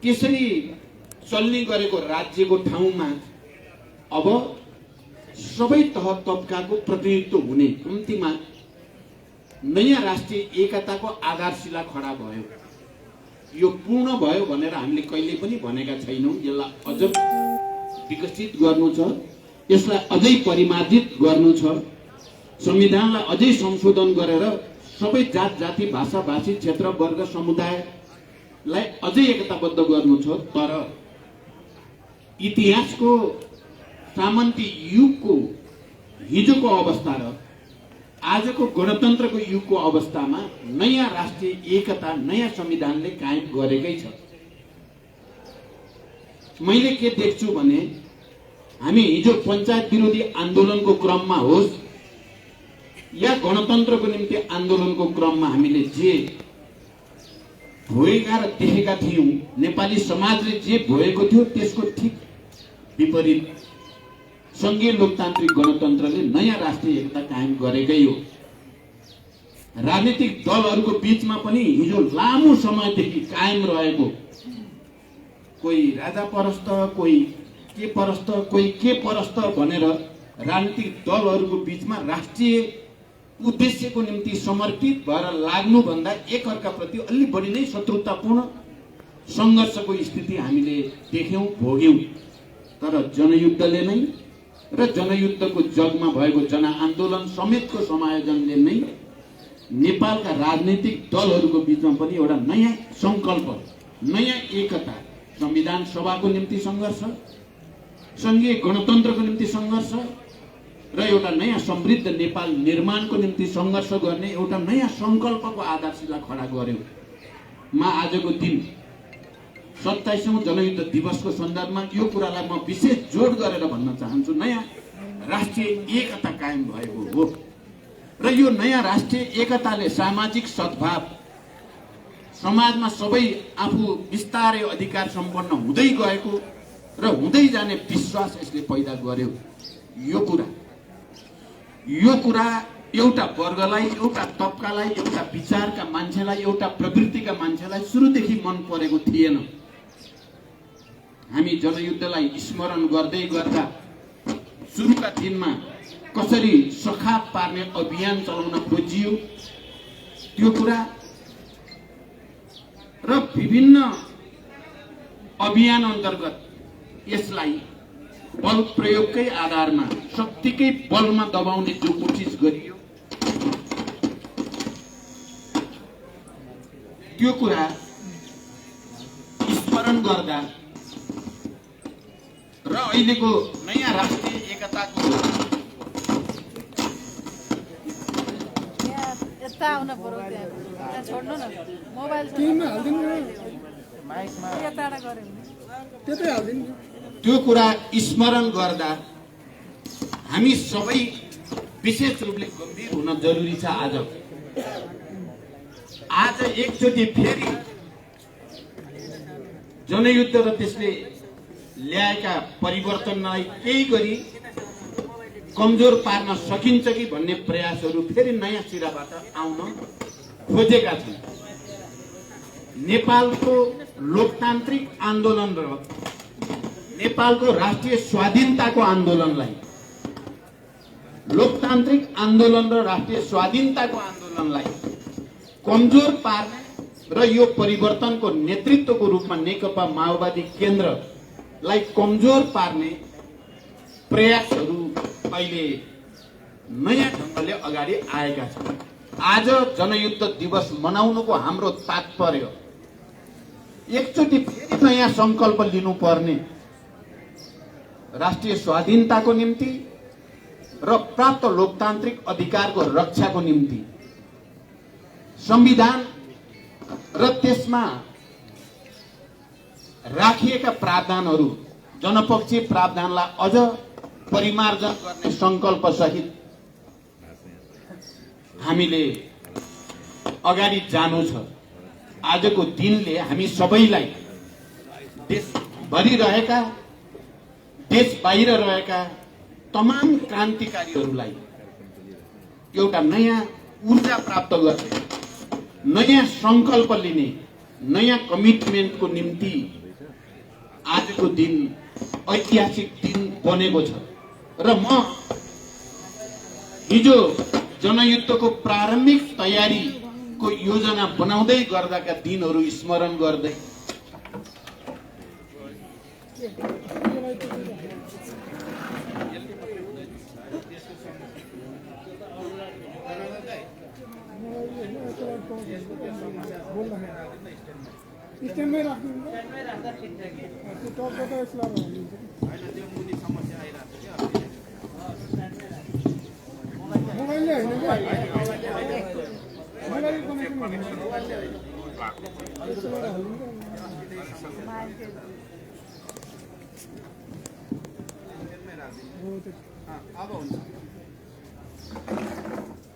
त्यसरी चल्ने गरेको राज्यको ठाउँमा अब सबै तह तबकाको प्रतिनिधित्व हुने कम्तीमा नयाँ राष्ट्रिय एकताको आधारशिला खडा भयो। यो पूर्ण भयो भनेर हामीले कहिले पनि भनेका छैनौँ। यसलाई अझ विकसित गर्नु छ, यसलाई अझै परिमार्जित गर्नु छ, संविधानलाई अझै संशोधन गरेर सबै जात जाति भाषा भाषी क्षेत्र वर्ग समुदायलाई अझै एकताबद्ध गर्नु छ। तर इतिहासको सामन्ती युगको हिजोको अवस्था र आजको गणतन्त्रको युगको अवस्थामा नयाँ राष्ट्रिय एकता नयाँ संविधानले कायम गरेकै छ। मैले के देख्छु भने हामी हिजो पञ्चायत विरोधी आन्दोलनको क्रममा होस् या गणतन्त्रको निम्ति आन्दोलनको क्रममा हामीले जे भोगेका र देखेका थियौं, नेपाली समाजले जे भोगेको थियो त्यसको ठीक विपरीत संघीय लोकतान्त्रिक गणतन्त्रले नयाँ राष्ट्रिय एकता कायम गरेकै हो। राजनीतिक दलहरूको बीचमा पनि हिजो लामो समयदेखि कायम रहेको कोही राजा परस्त, कोही के परस्त, कोही के परस्त भनेर राजनीतिक दलहरूको बीचमा राष्ट्रिय उद्देश्यको निम्ति समर्पित भएर लाग्नुभन्दा एकअर्काप्रति अलि बढी नै शत्रुतापूर्ण संघर्षको स्थिति हामीले देख्यौं, भोग्यौं। तर जनयुद्धले नै र जनयुद्धको जगमा भएको जनआन्दोलन समेतको समायोजनले नै नेपालका राजनीतिक दलहरूको बीचमा पनि एउटा नयाँ संकल्प, नयाँ एकता, संविधान सभाको निम्ति संघर्ष, संघीय गणतन्त्रको निम्ति संघर्ष र एउटा नयाँ समृद्ध नेपाल निर्माणको निम्ति संघर्ष गर्ने एउटा नयाँ संकल्पको आधारशिला खडा गर्यो। म आजको दिन 27औं जनयुद्ध दिवसको सन्दर्भमा यो कुरालाई म विशेष जोड गरेर भन्न चाहन्छु। नयाँ राष्ट्रिय एकता कायम भएको हो र यो नयाँ राष्ट्रिय एकताले सामाजिक सद्भाव, समाजमा सबै आफू बिस्तारै अधिकार सम्पन्न हुँदै गएको र हुँदै जाने विश्वास यसले पैदा गर्यो। यो कुरा एउटा वर्गलाई, एउटा तबकालाई, एउटा विचारका मान्छेलाई, एउटा प्रवृत्तिका मान्छेलाई सुरुदेखि मन परेको थिएन। हामी जनयुद्धलाई स्मरण गर्दै गर्दा सुरुका दिनमा कसरी सखाप पार्ने अभियान चलाउन खोजियो त्यो कुरा र विभिन्न अभियान अन्तर्गत यसलाई बल प्रयोगकै आधारमा शक्तिकै बलमा दबाउने जो कोसिस गरियो त्यो कुरा स्मरण गर्दा र अहिलेको नयाँ राष्ट्रिय एकताको त्यो कुरा स्मरण गर्दा हामी सबै विशेष रूपले गम्भीर हुन जरुरी छ। आज एकचोटि फेरि जनयुद्ध र त्यसले ल्याएका परिवर्तनलाई केही गरी कमजोर पार्न सकिन्छ कि भन्ने प्रयासहरू फेरि नयाँ सिराबाट आउन खोजेका छन्। नेपालको लोकतान्त्रिक आन्दोलन र नेपालको राष्ट्रिय स्वाधीनताको आन्दोलनलाई, लोकतान्त्रिक आन्दोलन र राष्ट्रिय स्वाधीनताको आन्दोलनलाई कमजोर पार्ने र यो परिवर्तनको नेतृत्वको रूपमा नेकपा माओवादी केन्द्रलाई कमजोर पार्ने प्रयासहरू अहिले नयाँ ढङ्गले अगाडि आएका छन्। आज जनयुद्ध दिवस मनाउनुको हाम्रो तात्पर्य एकचोटि फेरि नयाँ संकल्प लिनुपर्ने, राष्ट्रिय स्वाधीनताको निम्ति र प्राप्त लोकतान्त्रिक अधिकारको रक्षाको निम्ति संविधान र त्यसमा राखिएका प्रावधानहरू, जनपक्षीय प्रावधानलाई अझ परिमार्जन गर्ने संकल्प सहित हामीले अगाडि जानु छ। आजको दिनले हामी सबैलाई, देशभरि रहेका, देश बाहिर रहेका तमाम क्रान्तिकारीहरूलाई एउटा नयाँ ऊर्जा प्राप्त गर्ने, नयाँ संकल्प लिने, नयाँ कमिटमेन्टको निम्ति आजको दिन ऐतिहासिक दिन बनेको छ। र म हिजो जनयुद्धको प्रारम्भिक तयारीको योजना बनाउँदै गर्दाका दिनहरू स्मरण गर्दै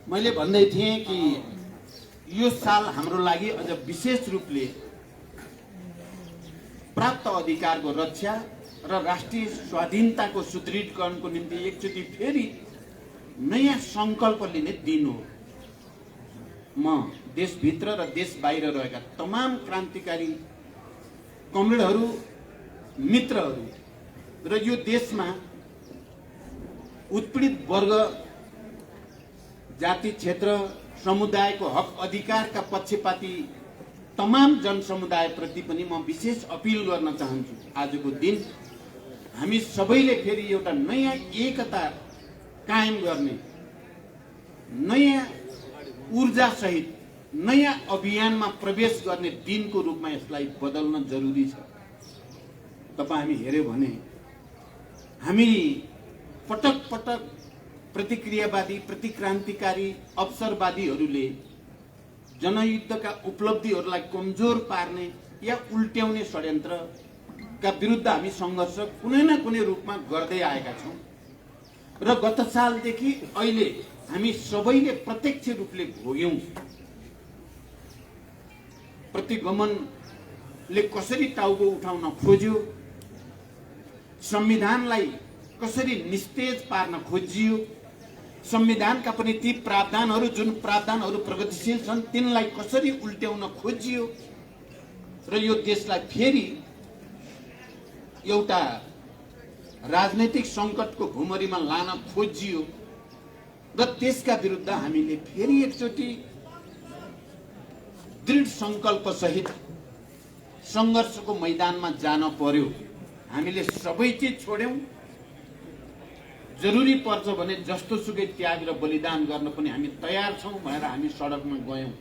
मैले भन्दै थिएँ कि यो साल हाम्रो लागि अझ विशेष रूपले प्राप्त अधिकारको रक्षा र राष्ट्रिय स्वाधीनताको सुदृढीकरणको निम्ति एकचोटि फेरि नयाँ संकल्प लिने दिन हो। म देशभित्र र देश बाहिर रहेका तमाम क्रान्तिकारी कमरेडहरू, मित्रहरू र यो देशमा उत्पीडित वर्ग, जाति, क्षेत्र, समुदायको हक अधिकारका पक्षपाती तमाम जनसमुदाय प्रति पनि म विशेष अपील गर्न चाहन्छु। आजको दिन हामी सबैले फेरि एउटा नयाँ एकता कायम गर्ने, नयाँ ऊर्जा सहित नयाँ अभियानमा प्रवेश गर्ने दिनको रूपमा यसलाई बदल्न जरुरी छ। तपाईं हामी हेर्यो भने हामी पटक पटक प्रतिक्रियावादी, प्रतिक्रान्तिकारी, अवसरवादीहरूले जनयुद्धका उपलब्धिहरूलाई कमजोर पार्ने या उल्ट्याउने षड्यन्त्रका विरुद्ध हामी सङ्घर्ष कुनै न कुनै रूपमा गर्दै आएका छौँ। र गत सालदेखि अहिले हामी सबैले प्रत्यक्ष रूपले भोग्यौं। प्रतिगमनले कसरी टाउको उठाउन खोज्यो, संविधानलाई कसरी निस्तेज पार्न खोजियो, संविधानका पनि ती प्रावधानहरू जुन प्रावधानहरू प्रगतिशील छन् तिनलाई कसरी उल्ट्याउन खोजियो र यो देशलाई फेरि एउटा राजनैतिक संकटको भुमरीमा लान खोजियो र त्यसका विरुद्ध हामीले फेरि एकचोटि दृढ संकल्प सहित संघर्षको मैदानमा जान पर्यो। हामीले सबै चिज छोड्यौं, जरुरी पर्छ भने जस्तो सुकै त्याग र बलिदान गर्न पनि हामी तयार छौं भनेर हामी सडकमा गयौं।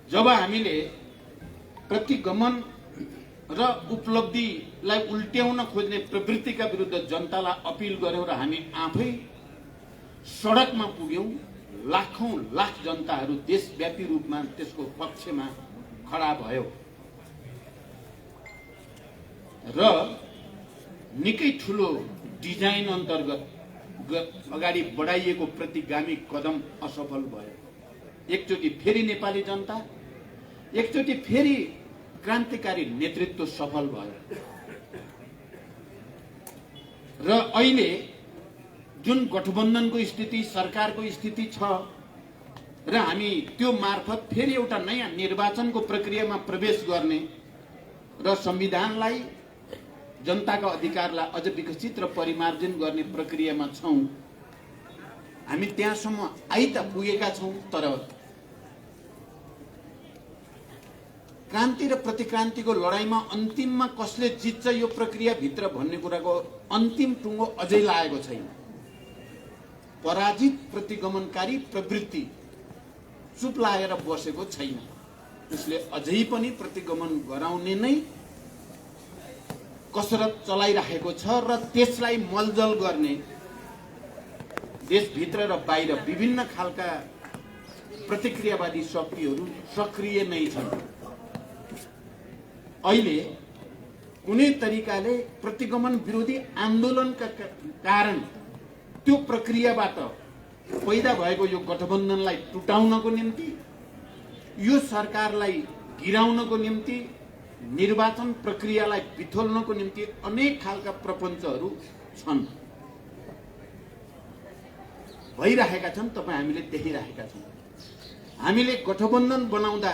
जब हामीले प्रतिगमन र उपलब्धिलाई उल्ट्याउन खोज्ने प्रवृत्तिका विरुद्ध जनतालाई अपील गर्यौं र हामी आफै सडकमा पुग्यौं, लाखौं लाख जनताहरू देशव्यापी रूपमा त्यसको पक्षमा खडा भयो र निकै ठूलो डिजाइन अन्तर्गत अगाडि बढाइएको प्रतिगामी कदम असफल भयो। एकचोटि फेरि नेपाली जनता, एकचोटि फेरि क्रान्तिकारी नेतृत्व सफल भयो र अहिले जुन गठबन्धनको स्थिति, सरकारको स्थिति छ र हामी त्यो मार्फत फेरि एउटा नयाँ निर्वाचनको प्रक्रियामा प्रवेश गर्ने र संविधानलाई, जनताका अधिकारलाई अझ विकसित र परिमार्जन गर्ने प्रक्रियामा छौं। हामी त्यहाँसम्म आइ त पुगेका छौं, तर क्रान्ति र प्रतिक्रान्तिको लडाईँमा अन्तिममा कसले जित्छ यो प्रक्रिया भित्र भन्ने कुराको अन्तिम टुङ्गो अझै लागेको छैन। पराजित प्रतिगमनकारी प्रवृत्ति चुप लागेर बसेको छैन, उसले अझै पनि प्रतिगमन गराउने नै कसरत चलाइराखेको छ र त्यसलाई मलजल गर्ने देशभित्र र बाहिर विभिन्न खालका प्रतिक्रियावादी शक्तिहरू सक्रिय नै छन्। अहिले कुनै तरिकाले प्रतिगमन विरोधी आन्दोलनका कारण त्यो प्रक्रियाबाट पैदा भएको यो गठबन्धनलाई टुटाउनको निम्ति, यो सरकारलाई गिराउनको निम्ति, निर्वाचन प्रक्रियालाई बिथोल्नको निम्ति अनेक खालका प्रपञ्चहरू छन्। भइरहेका छन् तपाईँ हामीले देखिरहेका छौँ। हामीले गठबन्धन बनाउँदा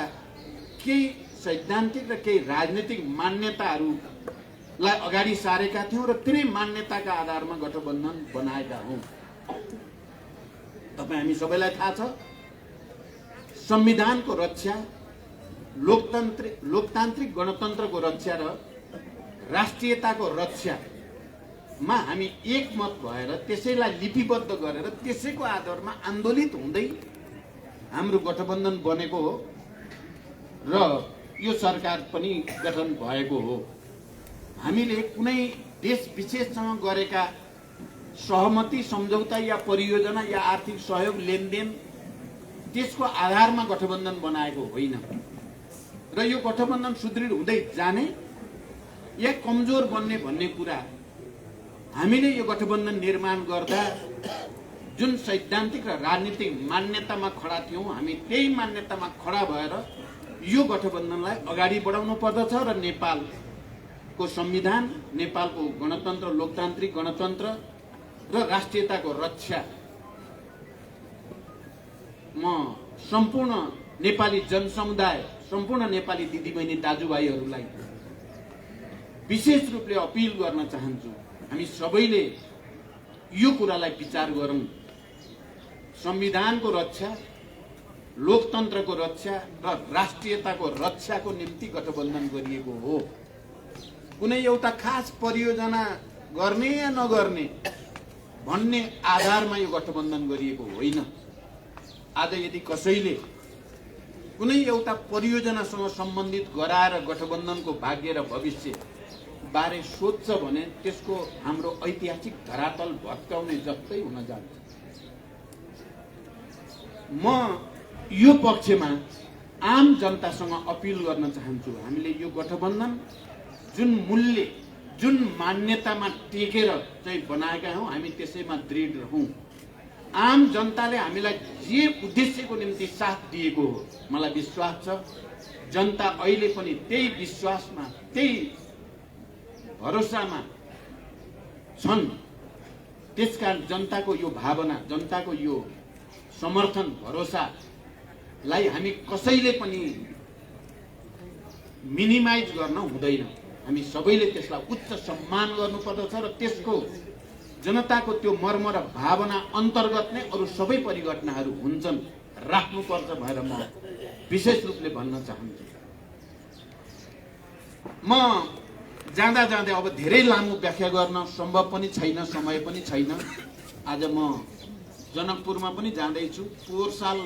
केही सैद्धान्तिक र केही राजनीतिक मान्यताहरूलाई अगाडि सारेका थियौँ र तिनै मान्यताका आधारमा गठबन्धन बनाएका हौँ। तपाईँ हामी सबैलाई थाहा छ, संविधानको रक्षा, लोकतान्त्रिक गणतन्त्रको रक्षा र राष्ट्रियताको रक्षामा हामी एकमत भएर त्यसैलाई लिपिबद्ध गरेर त्यसैको आधारमा आन्दोलित हुँदै हाम्रो गठबन्धन बनेको हो र यो सरकार पनि गठन भएको हो। हामीले कुनै देश विशेषसँग गरेका सहमति, सम्झौता या परियोजना या आर्थिक सहयोग लेनदेन त्यसको आधारमा गठबन्धन बनाएको होइन र यो गठबन्धन सुदृढ हुँदै जाने या कमजोर बन्ने भन्ने कुरा हामीले यो गठबन्धन निर्माण गर्दा जुन सैद्धान्तिक र राजनीतिक मान्यतामा खडा थियौँ, हामी त्यही मान्यतामा खडा भएर यो गठबन्धनलाई अगाडि बढाउनु पर्दछ र नेपालको संविधान, नेपालको गणतन्त्र, लोकतान्त्रिक गणतन्त्र र राष्ट्रियताको रक्षा म सम्पूर्ण नेपाली जनसमुदाय, सम्पूर्ण नेपाली दिदीबहिनी दाजुभाइहरूलाई विशेष रूपले अपिल गर्न चाहन्छु। हामी सबैले यो कुरालाई विचार गरौँ। संविधानको रक्षा, लोकतन्त्रको रक्षा र राष्ट्रियताको रक्षाको निम्ति गठबन्धन गरिएको हो। कुनै एउटा खास परियोजना गर्ने या नगर्ने भन्ने आधारमा यो गठबन्धन गरिएको होइन। आज यदि कसैले कुनै एउटा परियोजनासँग सम्बन्धित गराएर गठबन्धनको भाग्य र भविष्य बारे सोध्छ भने त्यसको हाम्रो ऐतिहासिक धरातल भत्काउने जस्तै हुन जान्छ। म यो पक्षमा आम जनतासँग अपिल गर्न चाहन्छु। हामीले यो गठबन्धन जुन मूल्य, जुन मान्यतामा टेकेर चाहिँ बनाएका हौँ, हामी त्यसैमा दृढ रहौँ। आम जनताले हामीलाई जे उद्देश्यको निम्ति साथ दिएको हो, मलाई विश्वास छ जनता अहिले पनि त्यही विश्वासमा, त्यही भरोसामा छन्। त्यसकारण जनताको यो भावना, जनताको यो समर्थन, भरोसालाई हामी कसैले पनि मिनिमाइज गर्न हुँदैन। हामी सबैले त्यसलाई उच्च सम्मान गर्नुपर्दछ र त्यसको जनताको त्यो मर्म र भावना अन्तर्गत नै अरू सबै परिघटनाहरू हुन्छन्, राख्नुपर्छ भनेर म विशेष रूपले भन्न चाहन्छु। म जाँदा जाँदै अब धेरै लामो व्याख्या गर्न सम्भव पनि छैन, समय पनि छैन। आज म जनकपुरमा पनि जाँदैछु। पोहोर साल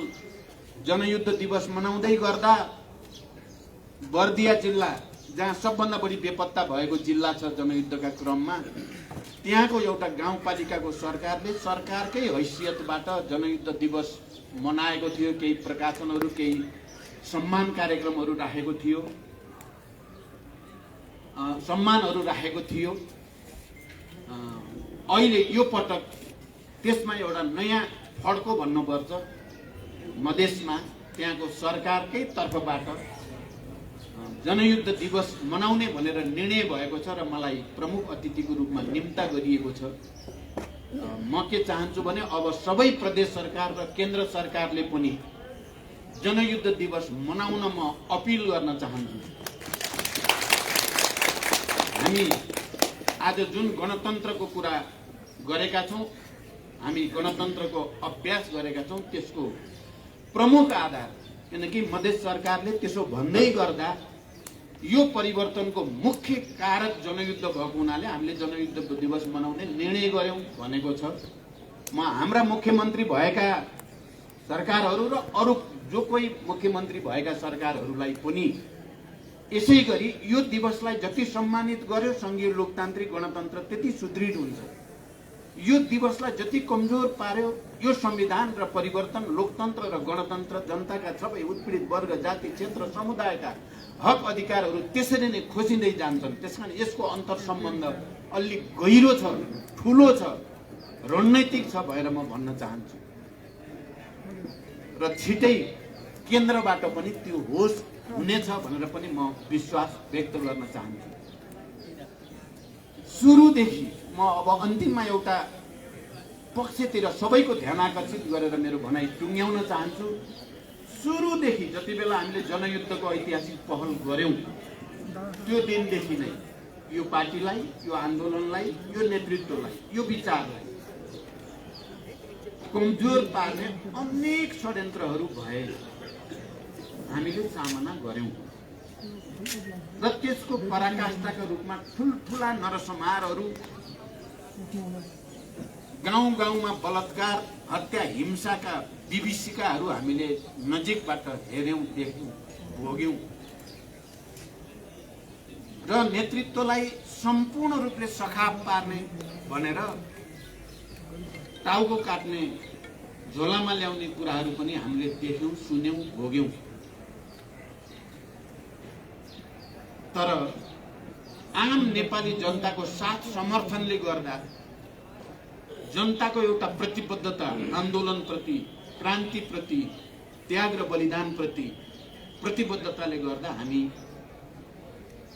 जनयुद्ध दिवस मनाउँदै गर्दा बर्दिया जिल्ला, जहाँ सबभन्दा बढी बेपत्ता भएको जिल्ला छ जनयुद्धका क्रममा, त्यहाँको एउटा गाउँपालिकाको सरकारले सरकारकै हैसियतबाट जनयुद्ध दिवस मनाएको थियो। केही प्रकाशनहरू, केही सम्मान कार्यक्रमहरू राखेको थियो, सम्मानहरू राखेको थियो। अहिले यो पटक त्यसमा एउटा नयाँ फड्को भन्नुपर्छ। मधेसमा त्यहाँको सरकारकै तर्फबाट जनयुद्ध दिवस मनाउने भनेर निर्णय भएको छ र मलाई प्रमुख अतिथिको रूपमा निम्ता गरिएको छ। म के चाहन्छु भने अब सबै प्रदेश सरकार र केन्द्र सरकारले पनि जनयुद्ध दिवस मनाउन म अपिल गर्न चाहन्छु। हामी आज जुन गणतन्त्रको कुरा गरेका छौँ, हामी गणतन्त्रको अभ्यास गरेका छौँ, त्यसको प्रमुख आधार, किनकि मधेस सरकारले त्यसो भन्दै गर्दा यो परिवर्तनको मुख्य कारक जनयुद्ध भएको हुनाले हामीले जनयुद्ध दिवस मनाउने निर्णय गर्यौं भनेको छ। म हाम्रा मुख्यमन्त्री भएका सरकारहरू र अरू जो कोही मुख्यमन्त्री भएका सरकारहरूलाई पनि यसै गरी यो दिवसलाई जति सम्मानित गर्यो संघीय लोकतान्त्रिक गणतन्त्र त्यति सुदृढ हुन्छ। यो दिवसलाई जति कमजोर पार्यो यो संविधान र परिवर्तन, लोकतन्त्र र गणतन्त्र, जनताका सबै उत्पीडित वर्ग, जाति, क्षेत्र, समुदायका हक अधिकारहरू त्यसरी नै खोसिँदै जान्छन्। त्यसकारण यसको अन्तर सम्बन्ध अलि गहिरो छ, ठुलो छ, रणनैतिक छ भनेर म भन्न चाहन्छु। र छिटै केन्द्रबाट पनि त्यो होस् हुनेछ भनेर पनि म विश्वास व्यक्त गर्न चाहन्छु। सुरुदेखि म अब अन्तिममा एउटा पक्षतिर सबैको ध्यान आकर्षित गरेर मेरो भनाइ टुङ्ग्याउन चाहन्छु। सुरुदेखि जति बेला हामीले जनयुद्धको ऐतिहासिक पहल गर्यौं त्यो दिनदेखि नै यो पार्टीलाई, यो आन्दोलनलाई, यो नेतृत्वलाई, यो विचारलाई कमजोर पार्ने अनेक षड्यन्त्रहरू भए हामीले सामना गर्यौं र त्यसको पराकाष्ठाका रूपमा ठुलठुला नरसंहारहरू, गाउँ गाउँमा बलात्कार, हत्या, हिंसाका विभीषिकाहरू हामीले नजिकबाट हेर्यौं, देख्यौं, भोग्यौं र नेतृत्वलाई सम्पूर्ण रूपले सखाप पार्ने भनेर टाउको काट्ने, झोलामा ल्याउने कुराहरू पनि हामीले देख्यौं, सुन्यौं, भोग्यौं। तर आम नेपाली जनताको साथ समर्थनले गर्दा, जनताको एउटा प्रतिबद्धता आन्दोलनप्रति, क्रान्तिप्रति, त्याग र बलिदानप्रति प्रतिबद्धताले गर्दा हामी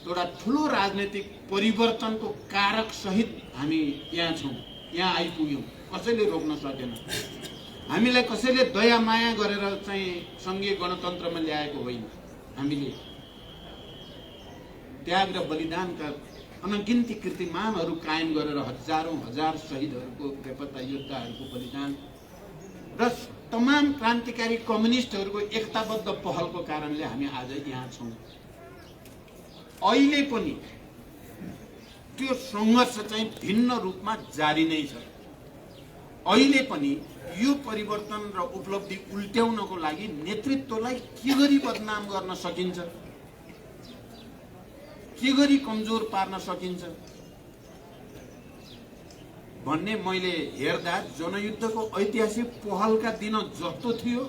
एउटा ठुलो राजनीतिक परिवर्तनको कारक सहित हामी यहाँ छौं, यहाँ आइपुग्यौं। कसैले रोक्न सकेन। हामीलाई कसैले दया माया गरेर चाहिँ संघीय गणतन्त्रमा ल्याएको होइन। हामीले त्याग र बलिदानका अनगिन्ती कीर्तिमानहरू कायम गरेर हजारौं हजार शहीदहरूको, बेपत्ता योद्धाहरूको बलिदान र तमाम क्रान्तिकारी कम्युनिस्टहरूको एकताबद्ध पहलको कारणले हामी आज यहाँ छौं। अहिले पनि त्यो संघर्ष चाहिँ भिन्न रूपमा जारी नै छ। अहिले पनि यो परिवर्तन र उपलब्धि उल्ट्याउनको लागि नेतृत्वलाई के गरी बदनाम गर्न सकिन्छ, के गरी कमजोर पार्न सकिन्छ भन्ने मैले हेर्दा जनयुद्धको ऐतिहासिक पहलका दिन जस्तो थियो।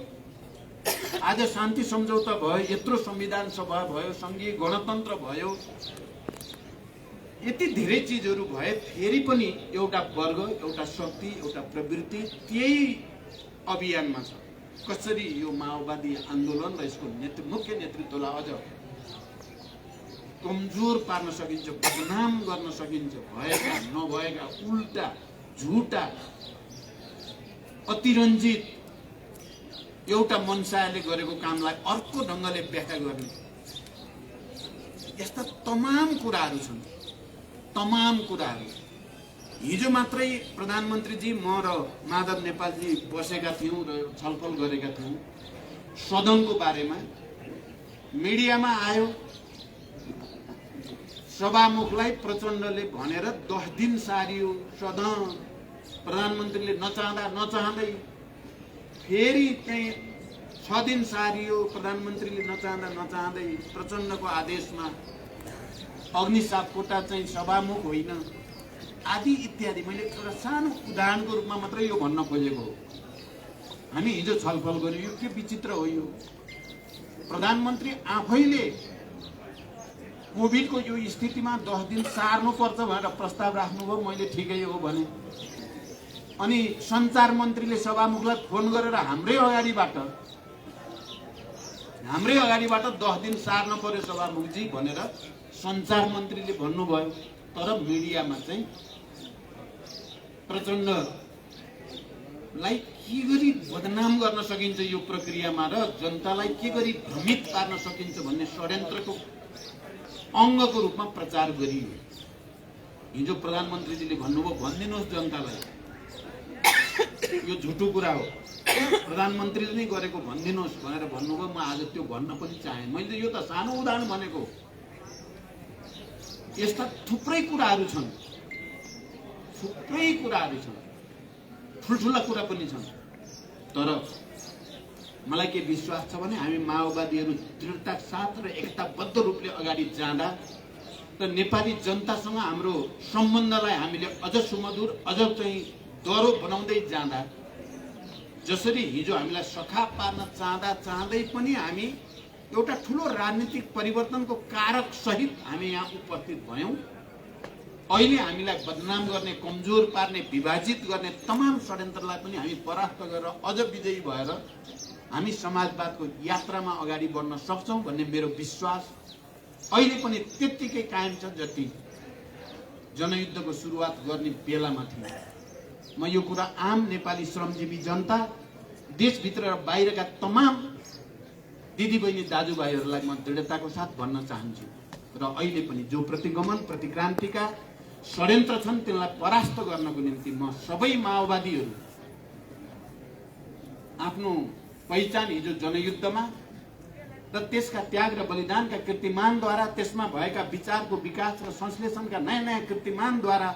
आज शान्ति सम्झौता भयो, यत्रो संविधान सभा भयो, संघीय गणतन्त्र भयो, यति धेरै चिजहरू भए फेरि पनि एउटा वर्ग, एउटा शक्ति, एउटा प्रवृत्ति त्यही अभियानमा छ। कसरी यो माओवादी आन्दोलन र यसको मुख्य नेतृत्वलाई अझ कमजोर पार्न सकिन्छ, बदनाम गर्न सकिन्छ, भएका नभएका उल्टा झुटा अतिरञ्जित एउटा मनसायले गरेको कामलाई अर्को ढंगले व्याख्या गर्ने, यस्ता तमाम कुराहरू छन्। तमाम कुराहरू हिजो मात्रै प्रधानमन्त्रीजी, म र माधव नेपालजी बसेका थियौं र छलफल गरेका थियौं सदनको बारेमा। मिडियामा आयो, सभामुखलाई प्रचण्डले भनेर 10 दिन सारियो सदन। प्रधानमन्त्रीले नचाहँदै फेरि त्यही 6 दिन सारियो। प्रधानमन्त्रीले नचाहँदै प्रचण्डको आदेशमा अग्निशाप कोटा चाहिँ सभामुख होइन, आदि इत्यादि। मैले एउटा सानो उदाहरणको रूपमा मात्रै यो भन्न खोजेको हो। हामी हिजो छलफल गर्यौं, यो के विचित्र हो। यो प्रधानमन्त्री आफैले कोभिडको यो स्थितिमा 10 दिन सार्नुपर्छ भनेर प्रस्ताव राख्नुभयो, मैले ठिकै हो भने। अनि सञ्चार मन्त्रीले सभामुखलाई फोन गरेर हाम्रै अगाडिबाट 10 दिन सार्न पर्यो सभामुखजी भनेर सञ्चार मन्त्रीले भन्नुभयो। तर मिडियामा चाहिँ प्रचण्डलाई के गरी बदनाम गर्न सकिन्छ यो प्रक्रियामा र जनतालाई के गरी भ्रमित पार्न सकिन्छ भन्ने षड्यन्त्रको अङ्गको रूपमा प्रचार गरियो। हिजो प्रधानमन्त्रीजीले भन्नुभयो, भनिदिनुहोस् जनतालाई यो झुटो कुरा हो, प्रधानमन्त्रीले नै गरेको भनिदिनुहोस् भनेर भन्नुभयो। म आज त्यो भन्न पनि चाहे। मैले यो त सानो उदाहरण भनेको। यस्ता थुप्रै कुराहरू छन्, ठुल्ठुला कुरा पनि छन्। तर मलाई के विश्वास छ भने हामी माओवादीहरू दृढताका साथ र एकताबद्ध रूपले अगाडि जाँदा र नेपाली जनतासँग हाम्रो सम्बन्धलाई हामीले अझ सुमधुर, अझ चाहिँ दह्रो बनाउँदै जाँदा, जसरी हिजो हामीलाई सखाप पार्न चाहँदै पनि हामी एउटा ठुलो राजनीतिक परिवर्तनको कारक सहित हामी यहाँ उपस्थित भयौं। अहिले हामीलाई बदनाम गर्ने, कमजोर पार्ने, विभाजित गर्ने तमाम षड्यन्त्रलाई पनि हामी परास्त गरेर अझ विजयी भएर हामी समाजवादको यात्रामा अगाडि बढ्न सक्छौं भन्ने मेरो विश्वास अहिले पनि त्यत्तिकै कायम छ जति जनयुद्धको सुरुवात गर्ने बेलामा थियो। म यो कुरा आम नेपाली श्रमजीवी जनता, देशभित्र र बाहिरका तमाम दिदीबहिनी दाजुभाइहरूलाई म दृढताको साथ भन्न चाहन्छु। र अहिले पनि जो प्रतिगमन प्रतिक्रान्तिका षड्यन्त्र छन् त्यसलाई परास्त गर्नको निम्ति म सबै माओवादीहरू आफ्नो पहिचान हिजो जनयुद्धमा र त्यसका त्याग र बलिदानका कीर्तिमानद्वारा, त्यसमा भएका विचारको विकास र संश्लेषणका नयाँ नयाँ कीर्तिमानद्वारा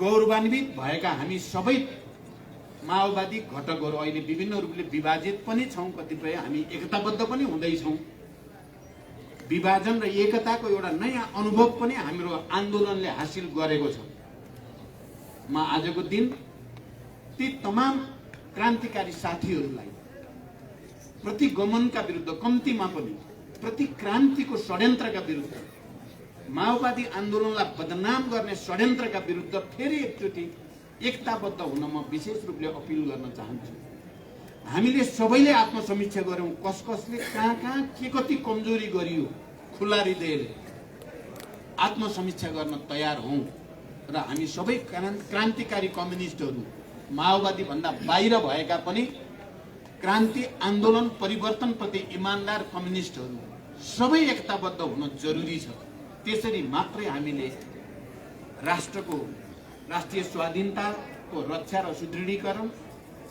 गौरवान्वित भएका हामी सबै माओवादी घटकहरू अहिले विभिन्न रूपले विभाजित पनि छौं, कतिपय हामी एकताबद्ध पनि हुँदैछौं। विभाजन र एकताको एउटा नयाँ अनुभव पनि हाम्रो आन्दोलनले हासिल गरेको छ। म आजको दिन ती तमाम क्रान्तिकारी साथीहरूलाई प्रतिगमनका विरुद्ध, कम्तीमा पनि प्रतिक्रान्तिको षड्यन्त्रका विरुद्ध, माओवादी आन्दोलनलाई बदनाम गर्ने षड्यन्त्रका विरुद्ध फेरि एकचोटि एकताबद्ध हुन म विशेष रूपले अपिल गर्न चाहन्छु। हामीले सबैले आत्मसमीक्षा गरौं, कसले कहाँ के कति कमजोरी गरियो, खुला हृदयले आत्मसमीक्षा गर्न तयार हौं। र हामी सबै क्रान्तिकारी कम्युनिस्टहरू, माओवादी भन्दा बाहिर भएका पनि क्रान्ति आन्दोलन परिवर्तन प्रति इमानदार कम्युनिस्टहरू सबै एकताबद्ध हुन जरुरी छ। त्यसरी मात्रै हामीले राष्ट्रको, राष्ट्रिय स्वाधीनताको रक्षा र सुदृढीकरण,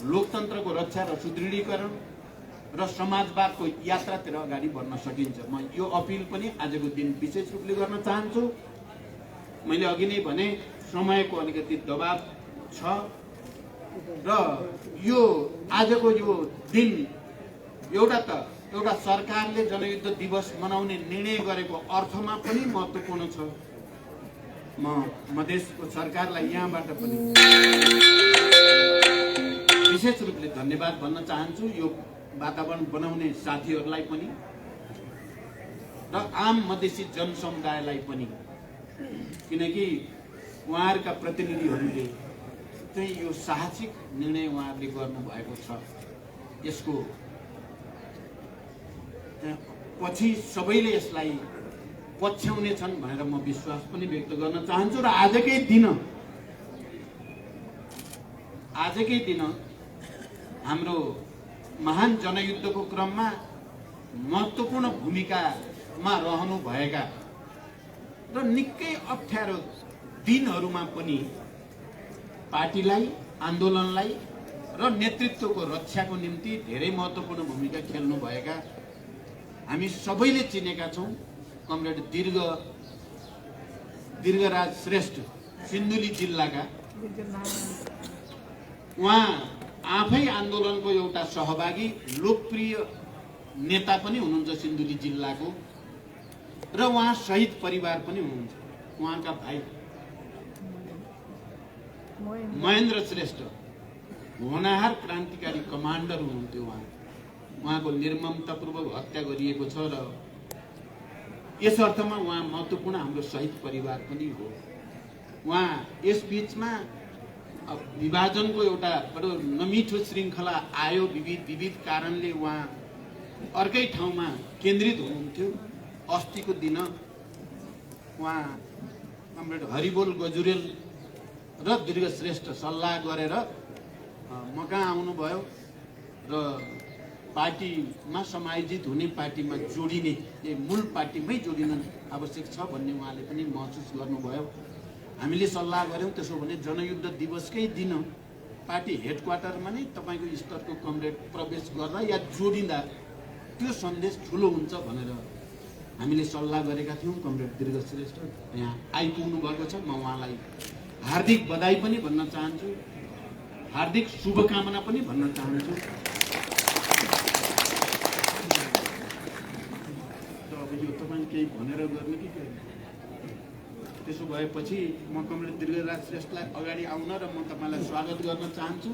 लोकतन्त्रको रक्षा र सुदृढीकरण र समाजवादको यात्रातिर अगाडि बढ्न सकिन्छ। म यो अपिल पनि आजको दिन विशेष रूपले गर्न चाहन्छु। मैले अघि नै भने समयको अलिकति दबाव छ र यो आजको यो दिन एउटा सरकारले जनयुद्ध दिवस मनाउने निर्णय गरेको अर्थमा पनि महत्त्वपूर्ण छ। म मधेसको सरकारलाई यहाँबाट पनि विशेष रूपले धन्यवाद भन्न चाहन्छु, यो वातावरण बनाउने साथीहरूलाई पनि र आम मधेसी जनसमुदायलाई पनि, किनकि उहाँहरूका प्रतिनिधिहरूले चाहिँ यो साहसिक निर्णय उहाँहरूले गर्नुभएको छ। यसको पछि सबैले यसलाई पछ्याउने छन् भनेर म विश्वास पनि व्यक्त गर्न चाहन्छु। र आजकै दिन हाम्रो महान जनयुद्धको क्रममा महत्त्वपूर्ण भूमिकामा रहनु भएका र निकै अप्ठ्यारो दिनहरूमा पनि पार्टीलाई, आन्दोलनलाई र नेतृत्वको रक्षाको निम्ति धेरै महत्त्वपूर्ण भूमिका खेल्नु भएका हामी सबैले चिनेका छौं। कमरेड दीर्घराज श्रेष्ठ, सिन्धुली जिल्लाका, उहाँ आफै आन्दोलनको एउटा सहभागी लोकप्रिय नेता पनि हुनुहुन्छ सिन्धुली जिल्लाको, र उहाँ शहीद परिवार पनि हुनुहुन्छ। उहाँका भाइ महेन्द्र श्रेष्ठ होनाहार क्रान्तिकारी कमान्डर हुनुहुन्थ्यो। उहाँको निर्ममतापूर्वक हत्या गरिएको छ र यस अर्थमा उहाँ महत्त्वपूर्ण हाम्रो शहीद परिवार पनि हो। उहाँ यस बीचमा विभाजनको एउटा बडो नमिठो श्रृङ्खला आयो, विविध कारणले उहाँ अर्कै ठाउँमा केन्द्रित हुनुहुन्थ्यो। अस्तिको दिन उहाँ कमरेड हरिबोल गजुरेल र दीर्घ श्रेष्ठ सल्लाह गरेर मकहाँ आउनुभयो र पार्टीमा समायोजित हुने, पार्टीमा जोडिने, मूल पार्टीमै जोडिन आवश्यक छ भन्ने उहाँले पनि महसुस गर्नुभयो। हामीले सल्लाह गर्यौं, त्यसो भने जनयुद्ध दिवसकै दिन पार्टी हेडक्वार्टरमा नै तपाईको स्तरको कमरेड प्रवेश गर्दा या जोडिँदा त्यो सन्देश ठुलो हुन्छ भनेर हामीले सल्लाह गरेका थियौं। कमरेड दीर्घ श्रेष्ठ यहाँ आइपुग्नु भएको छ। म उहाँलाई हार्दिक बधाई पनि भन्न चाहन्छु, हार्दिक शुभकामना पनि भन्न चाहन्छु। अब यो तपाईँ केही भनेर गर्ने कि के? त्यसो भएपछि म कमरेड दीर्घराज श्रेष्ठलाई अगाडि आउन र म तपाईलाई स्वागत गर्न चाहन्छु।